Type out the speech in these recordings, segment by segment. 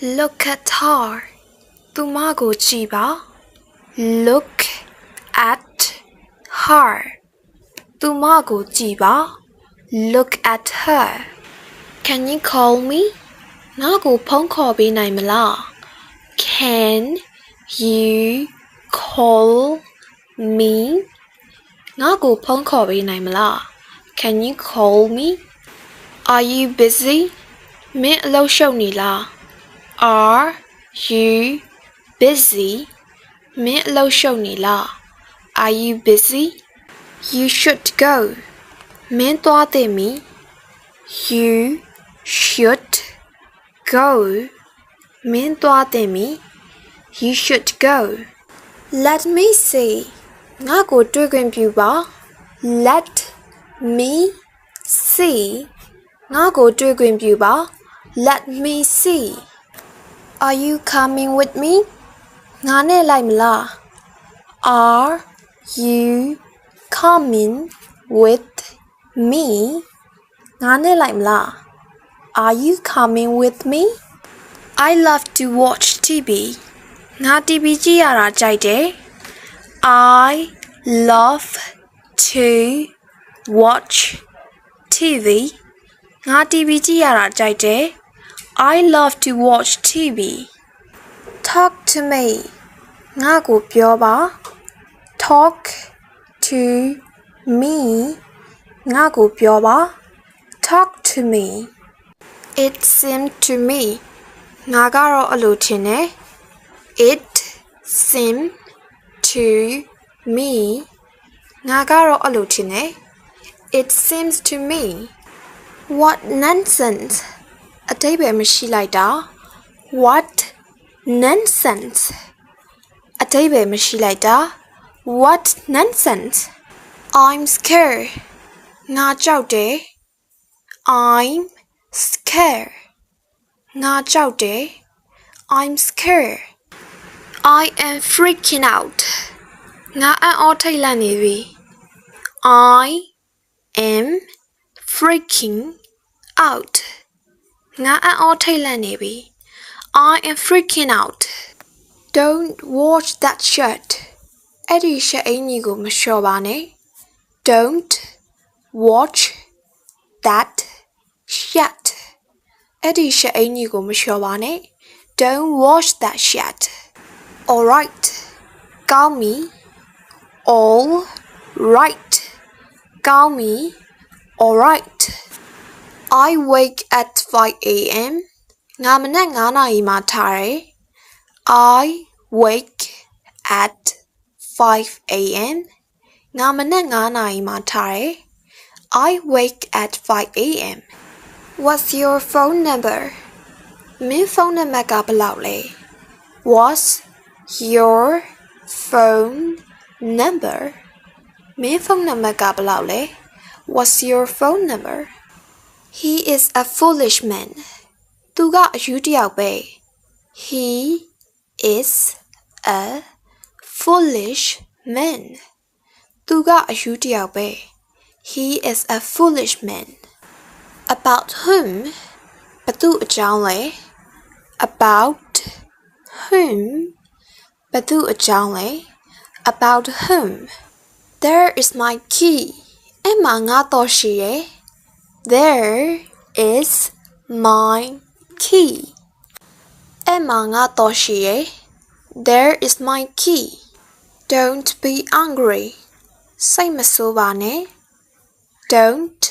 Look at her သူမကိုကြည့်ပါ Look at her သူမကိုကြည့်ပါ Look at her Can you call me ငါ့ကိုဖုန်းခေါ်ပေးနိုင်မလား Can you call me ငါ့ကိုဖုန်းခေါ်ပေးနိုင်မလား Can you call me Are you busy မင်းအလုပ်ရှုပ်နေလား Are you busy မင်းအလုပ်ရှုပ်နေလား Are you busy You should go မင်းသွားသင့်ပြီ You should go မင်းသွားသင့်ပြီ You should go Let me see ငါ့ကိုတွေ့ခွင့်ပြုပါ Let me see ငါ့ကိုတွေ့ခွင့်ပြုပါ Let me see Are you coming with me ငါနဲ့လိုက်မလား Are you coming with me ငါနဲ့လိုက်မလား Are you coming with me I love to watch TV ငါ TV ကြည့်ရတာကြိုက်တယ် I love to watch TV ငါ TV ကြည့်ရတာကြိုက်တယ် I love to watch TV Talk to me ငါကိုပြောပါ Talk to me ငါကိုပြောပါ Talk to me It seemed to me ငါကတော့အဲ့လိုထင်တယ် It seemed to me ငါကတော့အဲ့လိုထင်တယ် It seems to me What nonsense အတိတ်ပဲမရှိလိုက်တာ What nonsense အတိတ်ပဲမရှိလိုက်တာ What nonsense I'm scared ငါကြောက်တယ် I'm scared ငါကြောက်တယ် I'm scared I am freaking out ငါအံ့ဩထိတ်လန့်နေပြီ I am freaking out ငါအံ့ဩထိတ်လန့်နေပြီ I am freaking out Don't watch that shirt အဲ့ဒီရှက်အင်ကြီးကိုမလျှော်ပါနဲ့ Don't watch that shirt အဲ့ဒီရှက်အင်ကြီးကိုမလျှော်ပါနဲ့ Don't watch that shirt All right ကောင်းပြီ All right ကောင်းပြီ All right I wake at 5 a.m. ငါမနက်9နာရီမှာထားတယ် I wake at 5 a.m. ငါမနက်9နာရီမှာထားတယ် I wake at 5 a.m. What's your phone number? မင်းဖုန်းနံပါတ်ကဘယ်လောက်လဲ What's your phone number? မင်းဖုန်းနံပါတ်ကဘယ်လောက်လဲ What's your phone number? He is a foolish man. သူကအယူတစ်ယောက်ပဲ He is a foolish man. သူကအယူတစ်ယောက်ပဲ He is a foolish man. About whom? ဘသူအကြောင်းလဲ About whom? ဘသူအကြောင်းလဲ About whom? There is my key. အဲ့မှာငါတော့ရှိရဲ့ There is my key. အဲ့မှာငါတော့ရှိရဲ့ There is my key. Don't be angry. စိတ်မဆိုးပါနဲ့ Don't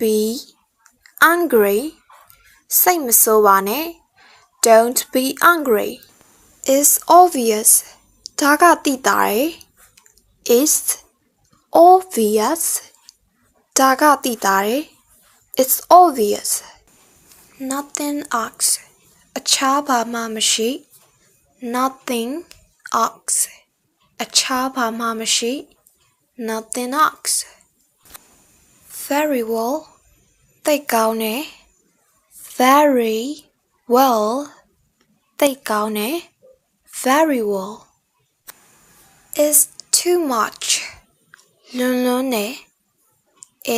be angry. စိတ်မဆိုးပါနဲ့ Don't be angry. It's obvious. ဒါကသိတာရယ် It's obvious. ဒါကသိတာရယ် It's obvious. Nothing else. အခြားဘာမှမရှိ Nothing else. အခြားဘာမှမရှိ Nothing else. Very well. သိတ်ကောင်းတယ် Very well. သိတ်ကောင်းတယ် Very well. It's too much. လွန်လွန်းတယ်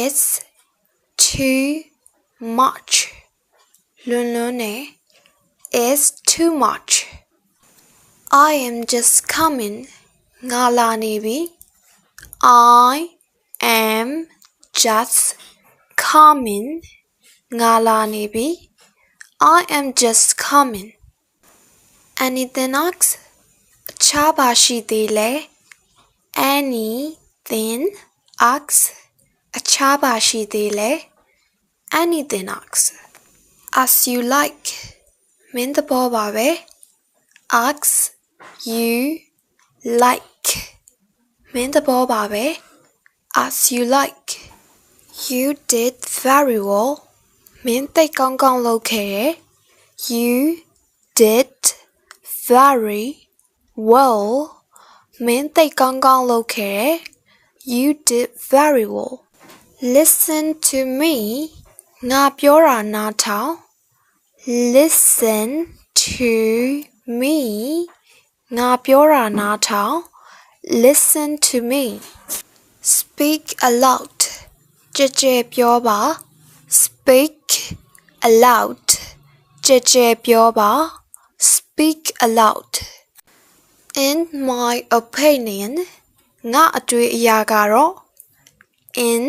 It's too much. လွန်လွန်းတယ် is too much. I am just coming. ငါလာနေပြီ I am just coming. ငါလာနေပြီ I am just coming. Anything else? အခြားပါရှိသေးလဲ Anything else? အခြားပါရှိသေးလဲ Anything else? As you like. မင်းသဘောပါပဲ As you like. မင်းသဘောပါပဲ As you like. You did very well. မင်းသိပ်ကောင်းကောင်းလုပ်ခဲ့တယ် You did very well. မင်းသိပ်ကောင်းကောင်းလုပ်ခဲ့တယ် You did very well. Listen to me. ငါပြောတာနားထောင် Listen to me. ငါပြောတာနားထောင် Listen to me. Speak aloud. ကြည်ကြည်ပြောပါ Speak aloud. ကြည်ကြည်ပြောပါ Speak aloud. In my opinion. ငါအတွေ့အကြုံကတော့ In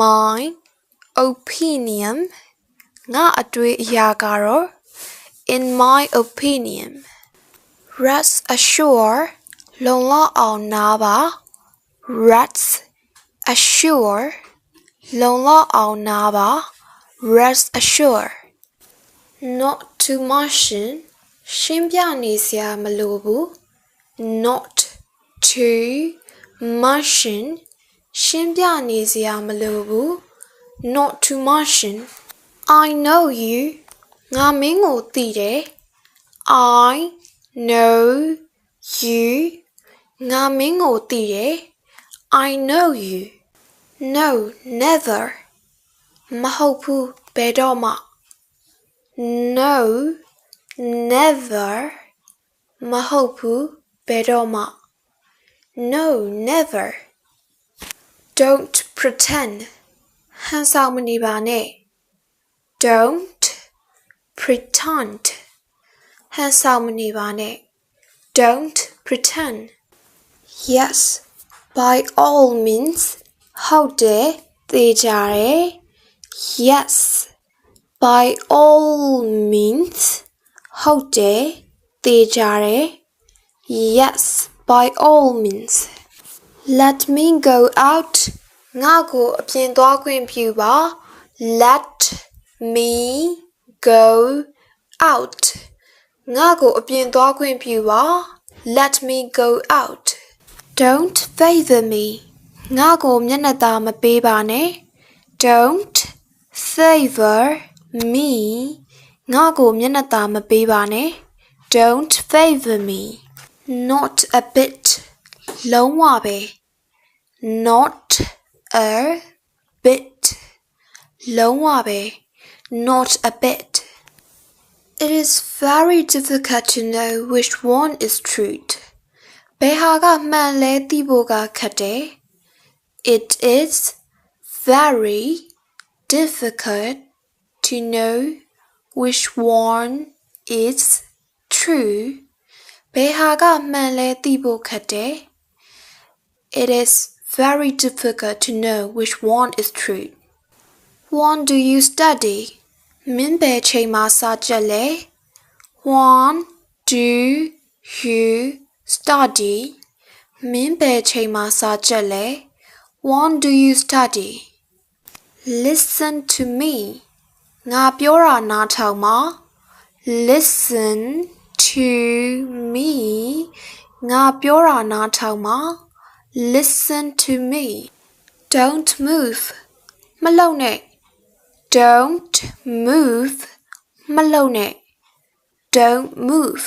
my opinion. ငါအတွေ့အကြုံကတော့ In my opinion. Rest assure. လုံလောက်အောင်နားပါ Rest assure. လုံလောက်အောင်နားပါ Rest assure. Not to mention. ရှင်းပြနေစရာမလိုဘူး Not to mention. ရှင်းပြနေစရာမလိုဘူး Not to mention. I know you. ငါမင်းကိုသိတယ် I know you. ငါမင်းကိုသိတယ် I know you. No, never. မဟုတ်ဘူးဘယ်တော့မှ No, never. မဟုတ်ဘူးဘယ်တော့မှ No, never. Don't pretend. ဟန်ဆောင်မနေပါနဲ့ Don't pretend. ဟန်ဆောင်မနေပါနဲ့ Don't pretend. Yes, by all means. ဟုတ်တယ်သေချာတယ် Yes, by all means. ဟုတ်တယ်သေချာတယ် Yes, by all means. Let me go out. ငါကိုအပြင်သွားခွင့်ပြုပါ Let me go out. ငါကိုအပြင်သွားခွင့်ပြုပါ Let me go out. Don't favor me. ငါကိုမျက်နှာသာမပေးပါနဲ့ Don't favor me. ငါကိုမျက်နှာသာမပေးပါနဲ့ Don't favor me. Not a bit. လုံးဝပဲ Not a bit. လုံးဝပဲ Not a bit. It is very difficult to know which one is truth. ဘယ်ဟာကမှန်လဲသိဖို့ကခက်တယ် It is very difficult to know which one is true. ဘယ်ဟာကမှန်လဲသိဖို့ခက်တယ် It is very difficult to know which one is true. When do you study? မင်းဘယ်ချိန်မှာစာကျက်လဲ When do you study? မင်းဘယ်ချိန်မှာစာကျက်လဲ When do you study? Listen to me. ငါပြောတာနားထောင်ပါ Listen to me. ငါပြောတာနားထောင်ပါ Listen to me. Don't move. မလှုပ်နဲ့ Don't move. မလှုပ်နဲ့ Don't move.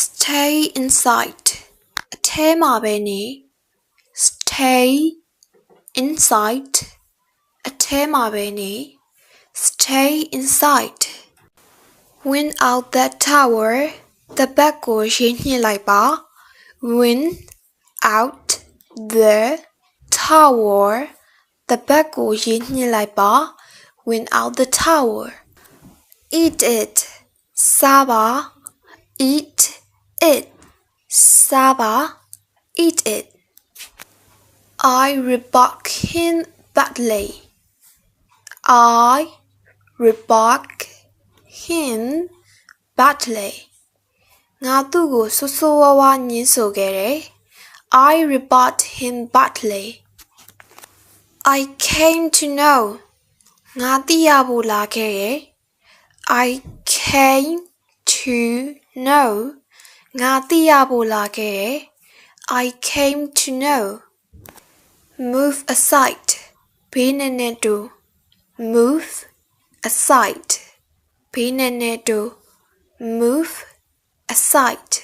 Stay inside. အထဲမှာပဲနေ Stay inside. အထဲမှာပဲနေ Stay inside. Win out that tower. တပတ်ကိုရှင်းညှစ်လိုက်ပါ Win out the tower. တပတ်ကိုရှင်းညှစ်လိုက်ပါ Win out the tower. Eat it. စားပါ eat it စားပါ eat it I rebuke him badly I rebuke him badly ငါသူ့ကိုဆိုးဆိုးဝါးဝါညှင်းဆိုခဲ့တယ် I rebuked him badly I came to know ငါသိရဖို့လာခဲ့တယ် I came to know ငါသိရဖို့လာခဲ့တယ် I came to know move aside ဘေးနဲ့နဲ့တူ move aside ဘေးနဲ့နဲ့တူ move aside